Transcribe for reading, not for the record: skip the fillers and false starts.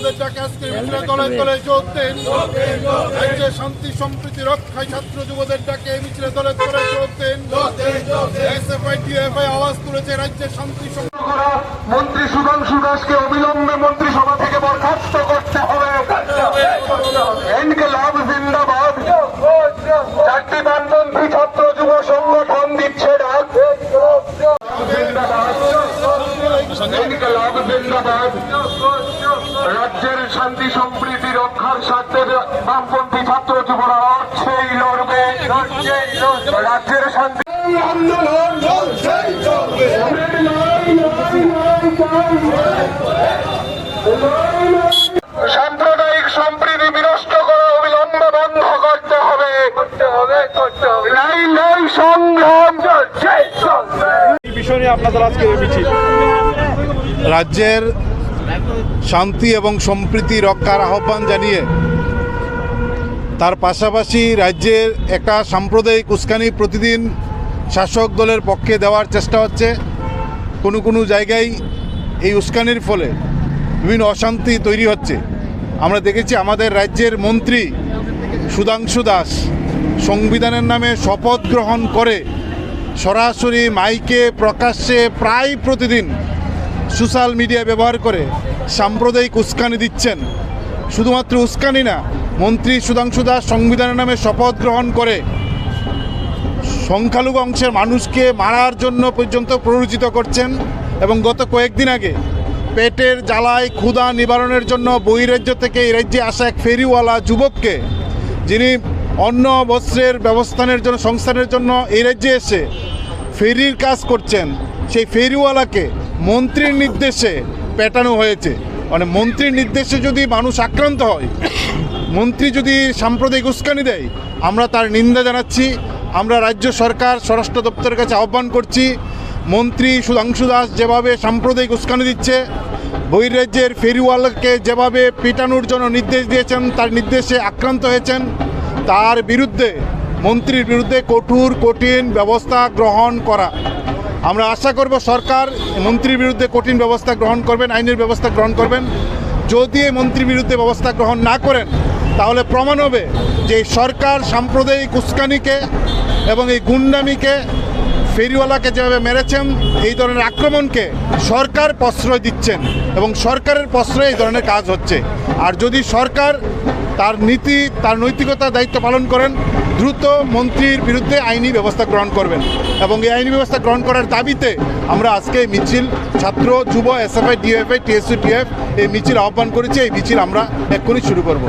যুবদের ডাকে আজকে মিছিলে দলে দলে যোগ দেন। রাজ্যের শান্তি সম্প্রীতি রক্ষায় ছাত্র যুবদের ডাকে মিছিলে দলে দলে যোগ দেন। এসএফআই ডিএফআই আওয়াজ তুলেছে রাজ্যের শান্তি মন্ত্রী সুধাংশু দাসকে অবিলম্বে মন্ত্রিসভা থেকে বরখাস্ত করতে হবে। ইনকিলাব জিন্দাবাদ। চারটি বামপন্থী ছাত্র যুব সংগঠন দিচ্ছে ডাক। ইনকিলাব জিন্দাবাদ। রাজ্যের শান্তি সম্প্রীতি রক্ষার স্বার্থে বামপন্থী ছাত্র যুবরা লড়ছেই লড়বে। রাজ্যের শান্তি আন্দোলন সাম্প্রদায়িক সম্প্রীতি বিনষ্ট করা অবিলম্বে বন্ধ করতে হবে। নাই সংগ্রাম এই বিষয় নিয়ে আপনাদের আজকে মিছিল। রাজ্যের শান্তি এবং সম্প্রীতি রক্ষার আহ্বান জানিয়ে তার পাশাপাশি রাজ্যের একটা সাম্প্রদায়িক উস্কানি প্রতিদিন শাসক দলের পক্ষে দেওয়ার চেষ্টা হচ্ছে। কোনো জায়গায় এই উস্কানির ফলে বিভিন্ন অশান্তি তৈরি হচ্ছে। আমরা দেখেছি আমাদের রাজ্যের মন্ত্রী সুধাংশু দাস সংবিধানের নামে শপথ গ্রহণ করে সরাসরি মাইকে প্রকাশ্যে প্রায় প্রতিদিন সোশ্যাল মিডিয়া ব্যবহার করে সাম্প্রদায়িক উস্কানি দিচ্ছেন। শুধুমাত্র উস্কানি না, মন্ত্রী সুধাংশু দাস সংবিধানের নামে শপথ গ্রহণ করে সংখ্যালঘু অংশের মানুষকে মারার জন্য পর্যন্ত প্ররোচিত করছেন। এবং গত কয়েকদিন আগে পেটের জ্বালায় ক্ষুধা নিবারণের জন্য বহিরাজ্য থেকে এই রাজ্যে আসা এক ফেরিওয়ালা যুবককে, যিনি অন্ন বস্ত্রের সংস্থানের জন্য এই রাজ্যে এসে ফেরির কাজ করছেন, সেই ফেরিওয়ালাকে মন্ত্রীর নির্দেশে পেটানো হয়েছে। মানে মন্ত্রীর নির্দেশে যদি মানুষ আক্রান্ত হয়, মন্ত্রী যদি সাম্প্রদায়িক উস্কানি দেয়, আমরা তার নিন্দা জানাচ্ছি। আমরা রাজ্য সরকার স্বরাষ্ট্র দপ্তরের কাছে আহ্বান করছি, মন্ত্রী সুধাংশু দাস যেভাবে সাম্প্রদায়িক উস্কানি দিচ্ছে, বহিরাজ্যের ফেরিওয়ালাকে যেভাবে পিটানোর জন্য নির্দেশ দিয়েছেন, তার নির্দেশে আক্রান্ত হয়েছেন, তার বিরুদ্ধে মন্ত্রীর বিরুদ্ধে কঠিন ব্যবস্থা গ্রহণ করা। আমরা আশা করব সরকার মন্ত্রীর বিরুদ্ধে কঠিন ব্যবস্থা গ্রহণ করবেন, আইনের ব্যবস্থা গ্রহণ করবেন। যদি এই মন্ত্রীর বিরুদ্ধে ব্যবস্থা গ্রহণ না করেন, তাহলে প্রমাণ হবে যে সরকার সাম্প্রদায়িক উস্কানিকে এবং এই গুন্ডামিকে, ফেরিওয়ালাকে যেভাবে মেরেছেন, এই ধরনের আক্রমণকে সরকার প্রশ্রয় দিচ্ছেন এবং সরকারের প্রশ্রয়ে এই ধরনের কাজ হচ্ছে। আর যদি সরকার তার নৈতিকতার দায়িত্ব পালন করেন, দ্রুত মন্ত্রীর বিরুদ্ধে আইনি ব্যবস্থা গ্রহণ করবেন। এবং এই আইনি ব্যবস্থা গ্রহণ করার দাবিতে আমরা আজকে মিছিল ছাত্র যুব এসএফআই ডিএফআই টিএসইউ টিএফ এই মিছিল আহ্বান করেছি। এই মিছিল আমরা এক্ষুনি শুরু করব।